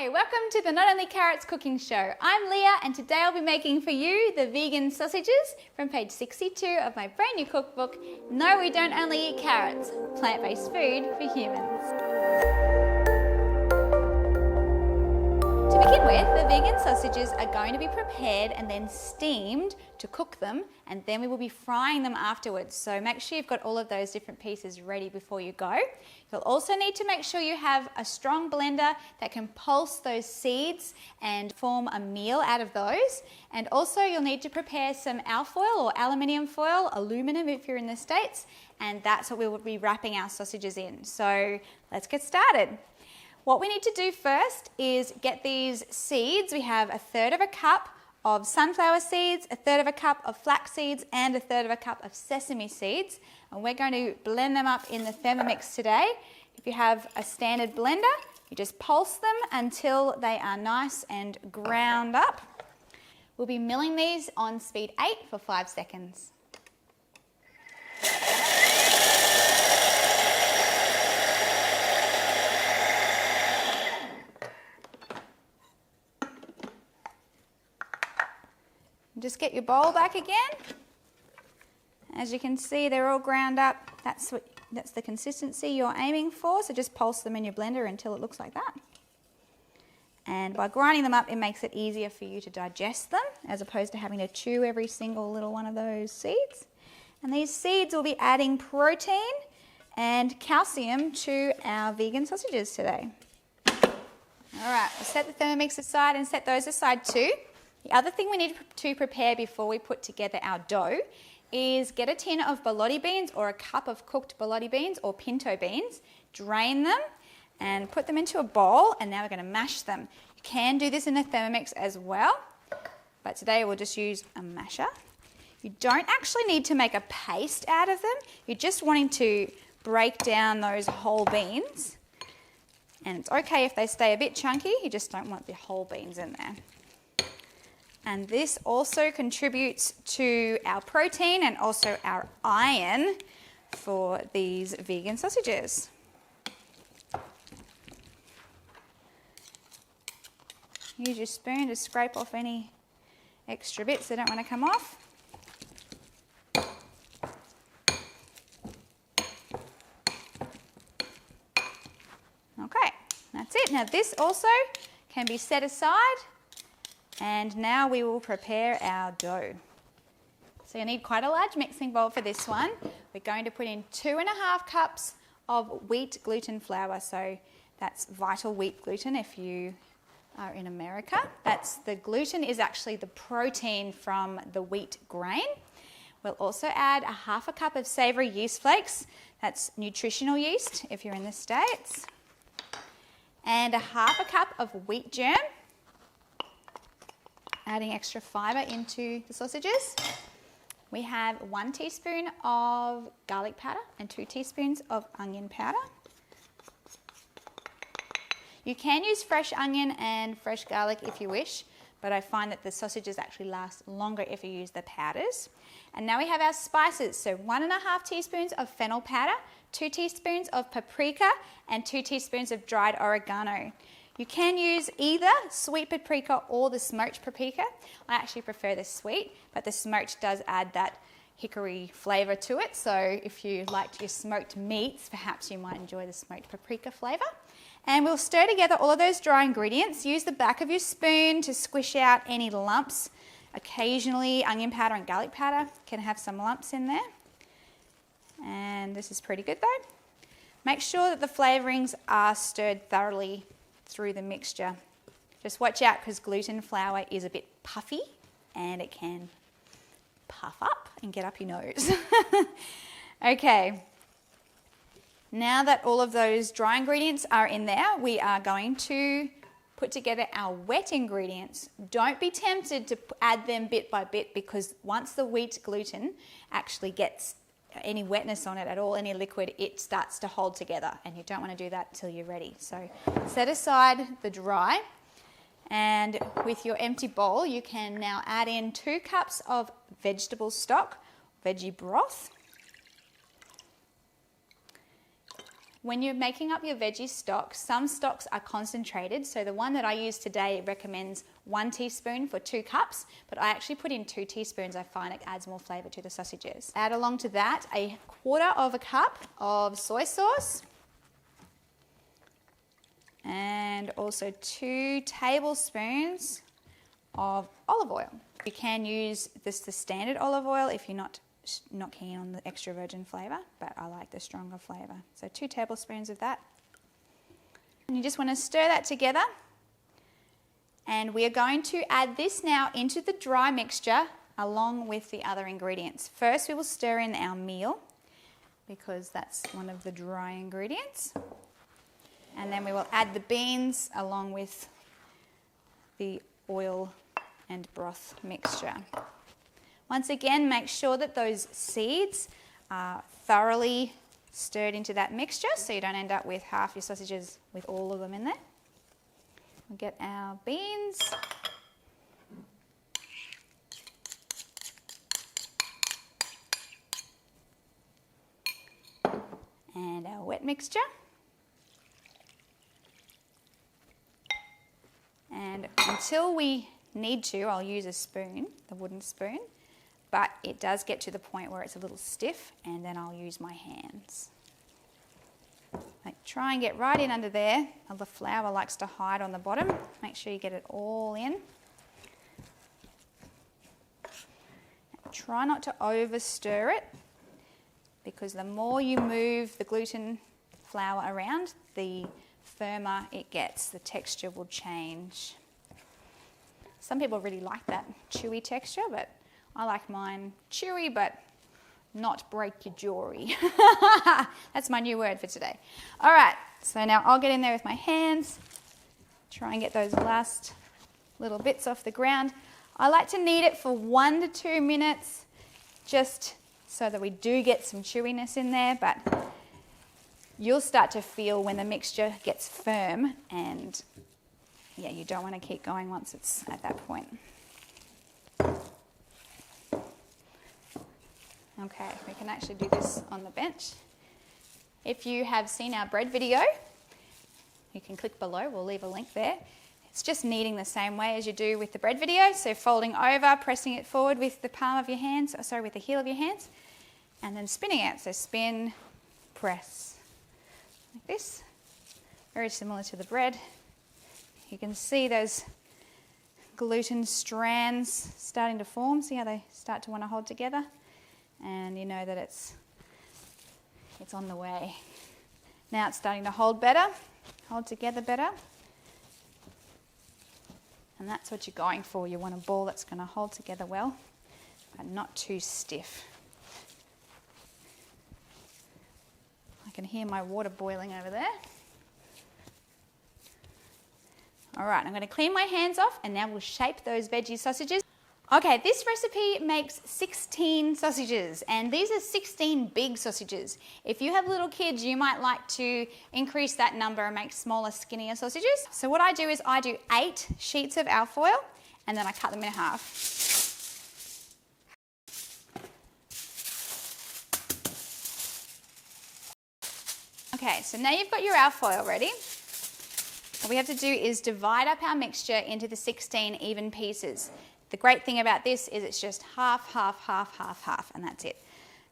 Hi, welcome to the Not Only Carrots cooking show. I'm Leah and today I'll be making for you the vegan sausages from page 62 of my brand new cookbook, No, We Don't Only Eat Carrots, Plant-Based Food for Humans. To begin with, the vegan sausages are going to be prepared and then steamed to cook them, and then we will be frying them afterwards. So make sure you've got all of those different pieces ready before you go. You'll also need to make sure you have a strong blender that can pulse those seeds and form a meal out of those. And also you'll need to prepare some alfoil or aluminium foil, aluminum if you're in the States, and that's what we will be wrapping our sausages in. So let's get started. What we need to do first is get these seeds. We have 1/3 cup of sunflower seeds, 1/3 cup of flax seeds, and 1/3 cup of sesame seeds. And we're going to blend them up in the Thermomix today. If you have a standard blender, you just pulse them until they are nice and ground up. We'll be milling these on speed 8 for 5 seconds. Just get your bowl back again. As you can see, they're all ground up. That's the consistency you're aiming for, so just pulse them in your blender until it looks like that. And by grinding them up, it makes it easier for you to digest them, as opposed to having to chew every single little one of those seeds. And these seeds will be adding protein and calcium to our vegan sausages today. All right, we'll set the Thermomix aside and set those aside too. The other thing we need to prepare before we put together our dough is get a tin of bologna beans or a cup of cooked bologna beans or pinto beans, drain them and put them into a bowl, and now we're going to mash them. You can do this in a Thermomix as well, but today we'll just use a masher. You don't actually need to make a paste out of them. You're just wanting to break down those whole beans, and it's okay if they stay a bit chunky, you just don't want the whole beans in there. And this also contributes to our protein and also our iron for these vegan sausages. Use your spoon to scrape off any extra bits that don't want to come off. Okay, that's it. Now this also can be set aside. And now we will prepare our dough. So you need quite a large mixing bowl for this one. We're going to put in 2½ cups of wheat gluten flour. So that's Vital Wheat gluten if you are in America. The gluten is actually the protein from the wheat grain. We'll also add 1/2 cup of savoury yeast flakes. That's nutritional yeast if you're in the States. And 1/2 cup of wheat germ, adding extra fibre into the sausages. We have 1 teaspoon of garlic powder and 2 teaspoons of onion powder. You can use fresh onion and fresh garlic if you wish, but I find that the sausages actually last longer if you use the powders. And now we have our spices. So 1½ teaspoons of fennel powder, 2 teaspoons of paprika, and 2 teaspoons of dried oregano. You can use either sweet paprika or the smoked paprika. I actually prefer the sweet, but the smoked does add that hickory flavour to it. So if you liked your smoked meats, perhaps you might enjoy the smoked paprika flavour. And we'll stir together all of those dry ingredients. Use the back of your spoon to squish out any lumps. Occasionally, onion powder and garlic powder can have some lumps in there. And this is pretty good though. Make sure that the flavourings are stirred thoroughly through the mixture. Just watch out because gluten flour is a bit puffy and it can puff up and get up your nose. Okay, now that all of those dry ingredients are in there, we are going to put together our wet ingredients. Don't be tempted to add them bit by bit, because once the wheat gluten actually gets any wetness on it at all, any liquid, it starts to hold together, and you don't want to do that until you're ready. So set aside the dry, and with your empty bowl you can now add in 2 cups of vegetable stock, veggie broth, When you're making up your veggie stock, some stocks are concentrated. So the one that I use today recommends 1 teaspoon for 2 cups, but I actually put in 2 teaspoons. I find it adds more flavor to the sausages. Add along to that 1/4 cup of soy sauce and also 2 tablespoons of olive oil. You can use the standard olive oil if you're not keen on the extra virgin flavour, but I like the stronger flavour. So 2 tablespoons of that. And you just want to stir that together. And we are going to add this now into the dry mixture along with the other ingredients. First we will stir in our meal because that's one of the dry ingredients. And then we will add the beans along with the oil and broth mixture. Once again, make sure that those seeds are thoroughly stirred into that mixture so you don't end up with half your sausages with all of them in there. We'll get our beans. And our wet mixture. And until we need to, I'll use a spoon, the wooden spoon. But it does get to the point where it's a little stiff, and then I'll use my hands. Try and get right in under there. The flour likes to hide on the bottom. Make sure you get it all in. Try not to over stir it, because the more you move the gluten flour around, the firmer it gets. The texture will change. Some people really like that chewy texture, but I like mine chewy, but not break your jewelry. That's my new word for today. All right, so now I'll get in there with my hands, try and get those last little bits off the ground. I like to knead it for 1 to 2 minutes, just so that we do get some chewiness in there, but you'll start to feel when the mixture gets firm, and yeah, you don't want to keep going once it's at that point. Okay, we can actually do this on the bench. If you have seen our bread video, you can click below, we'll leave a link there. It's just kneading the same way as you do with the bread video, so folding over, pressing it forward with the palm of your hands, with the heel of your hands, and then spinning it. So spin, press, like this. Very similar to the bread. You can see those gluten strands starting to form. See how they start to want to hold together? And you know that it's on the way. Now it's starting to hold better, hold together better. And that's what you're going for. You want a ball that's going to hold together well, but not too stiff. I can hear my water boiling over there. All right, I'm going to clean my hands off, and now we'll shape those veggie sausages. Okay, this recipe makes 16 sausages, and these are 16 big sausages. If you have little kids, you might like to increase that number and make smaller, skinnier sausages. So what I do is I do 8 sheets of alfoil, and then I cut them in half. Okay, so now you've got your alfoil ready. What we have to do is divide up our mixture into the 16 even pieces. The great thing about this is it's just half, half, half, half, half, and that's it.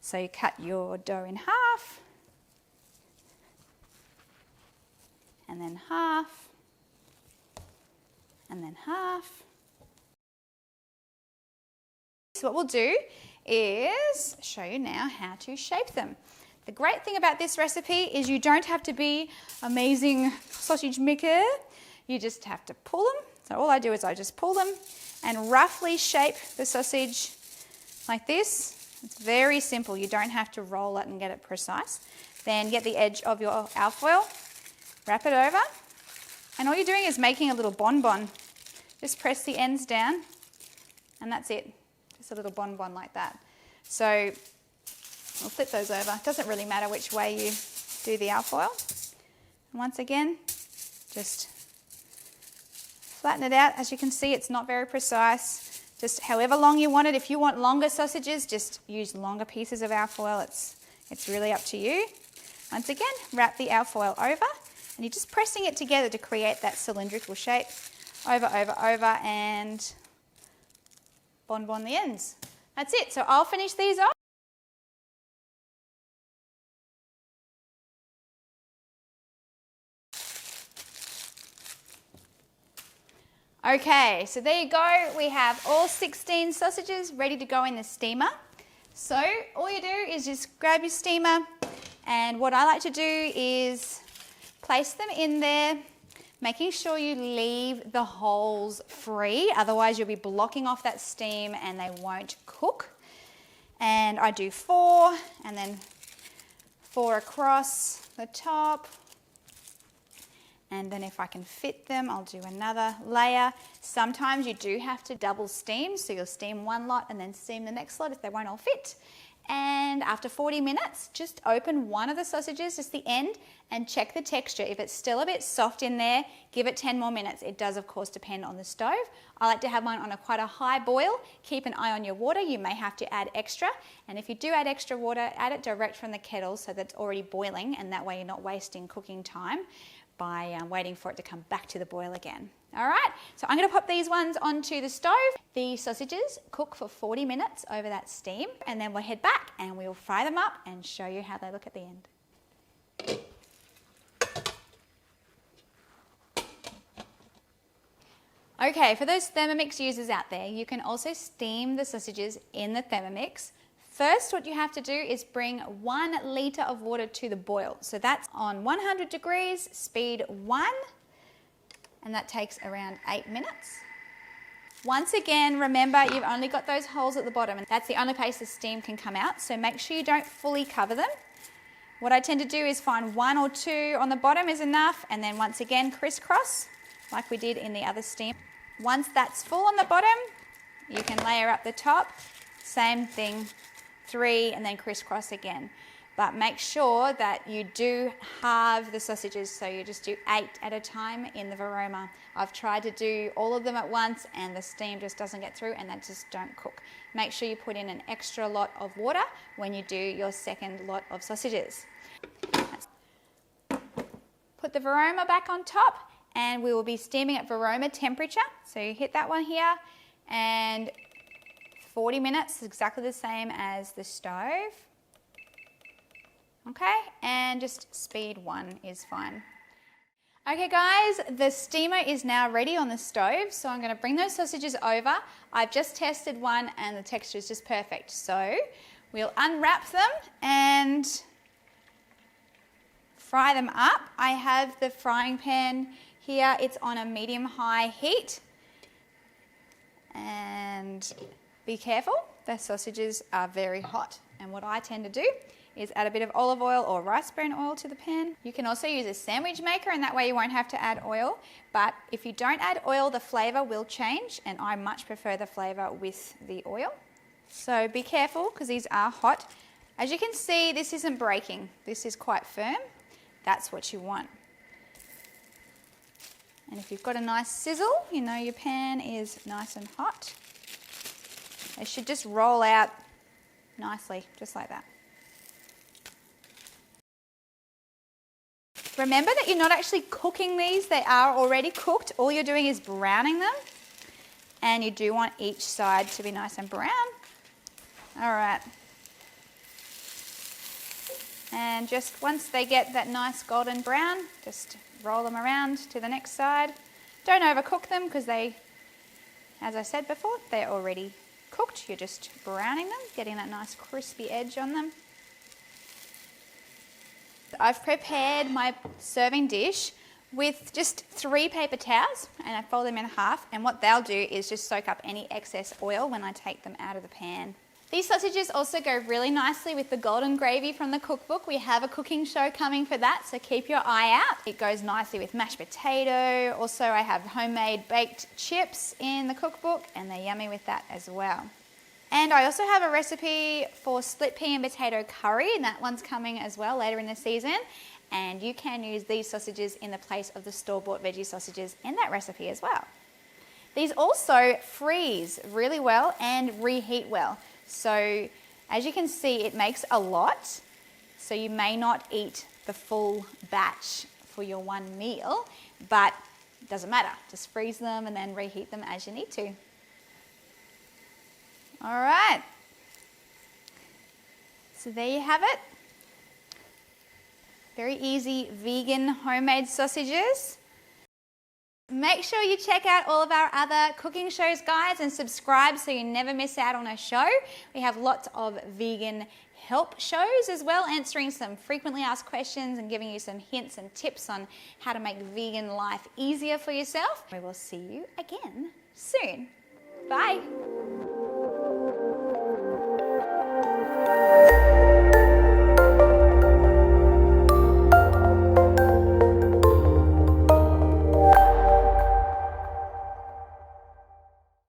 So you cut your dough in half, and then half, and then half. So what we'll do is show you now how to shape them. The great thing about this recipe is you don't have to be amazing sausage maker. You just have to pull them. So all I do is I just pull them and roughly shape the sausage like this. It's very simple. You don't have to roll it and get it precise. Then get the edge of your alfoil, wrap it over, and all you're doing is making a little bonbon. Just press the ends down, and that's it. Just a little bonbon like that. So we'll flip those over. It doesn't really matter which way you do the alfoil. And once again, just flatten it out. As you can see, it's not very precise. Just however long you want it. If you want longer sausages, just use longer pieces of alfoil. It's really up to you. Once again, wrap the alfoil over and you're just pressing it together to create that cylindrical shape. Over, over, over, and bon the ends. That's it. So I'll finish these off. Okay, so there you go. We have all 16 sausages ready to go in the steamer. So all you do is just grab your steamer, and what I like to do is place them in there, making sure you leave the holes free, otherwise you'll be blocking off that steam and they won't cook. And I do 4, and then 4 across the top. And then if I can fit them, I'll do another layer. Sometimes you do have to double steam, so you'll steam one lot and then steam the next lot if they won't all fit. And after 40 minutes, just open one of the sausages, just the end, and check the texture. If it's still a bit soft in there, give it 10 more minutes. It does, of course, depend on the stove. I like to have mine on quite a high boil. Keep an eye on your water. You may have to add extra. And if you do add extra water, add it direct from the kettle so that it's already boiling, and that way you're not wasting cooking time by waiting for it to come back to the boil again. All right, so I'm going to pop these ones onto the stove. The sausages cook for 40 minutes over that steam, and then we'll head back and we'll fry them up and show you how they look at the end. Okay, for those Thermomix users out there, you can also steam the sausages in the Thermomix. First, what you have to do is bring 1 litre of water to the boil. So that's on 100 degrees, speed 1, and that takes around 8 minutes. Once again, remember you've only got those holes at the bottom, and that's the only place the steam can come out, so make sure you don't fully cover them. What I tend to do is find 1 or 2 on the bottom is enough, and then once again crisscross, like we did in the other steam. Once that's full on the bottom, you can layer up the top, same thing. 3 and then crisscross again, but make sure that you do halve the sausages, so you just do 8 at a time in the Varoma. I've tried to do all of them at once and the steam just doesn't get through and they just don't cook. Make sure you put in an extra lot of water when you do your second lot of sausages. Put the Varoma back on top and we will be steaming at Varoma temperature, so you hit that one here, and 40 minutes, exactly the same as the stove. Okay, and just speed 1 is fine. Okay guys, the steamer is now ready on the stove, so I'm going to bring those sausages over. I've just tested one and the texture is just perfect. So we'll unwrap them and fry them up. I have the frying pan here, it's on a medium-high heat. And be careful, the sausages are very hot. And what I tend to do is add a bit of olive oil or rice bran oil to the pan. You can also use a sandwich maker, and that way you won't have to add oil. But if you don't add oil, the flavour will change, and I much prefer the flavour with the oil. So be careful because these are hot. As you can see, this isn't breaking. This is quite firm. That's what you want. And if you've got a nice sizzle, you know your pan is nice and hot. They should just roll out nicely, just like that. Remember that you're not actually cooking these, they are already cooked. All you're doing is browning them. And you do want each side to be nice and brown. All right. And just once they get that nice golden brown, just roll them around to the next side. Don't overcook them because they, as I said before, they're already cooked. You're just browning them, getting that nice crispy edge on them. I've prepared my serving dish with just 3 paper towels, and I fold them in half, and what they'll do is just soak up any excess oil when I take them out of the pan. These sausages also go really nicely with the golden gravy from the cookbook. We have a cooking show coming for that, so keep your eye out. It goes nicely with mashed potato. Also, I have homemade baked chips in the cookbook, and they're yummy with that as well. And I also have a recipe for split pea and potato curry, and that one's coming as well later in the season. And you can use these sausages in the place of the store-bought veggie sausages in that recipe as well. These also freeze really well and reheat well. So as you can see, it makes a lot. So you may not eat the full batch for your one meal, but it doesn't matter. Just freeze them and then reheat them as you need to. All right. So there you have it. Very easy vegan homemade sausages. Make sure you check out all of our other cooking shows, guys, and subscribe so you never miss out on a show. We have lots of vegan help shows as well, answering some frequently asked questions and giving you some hints and tips on how to make vegan life easier for yourself. We will see you again soon. Bye.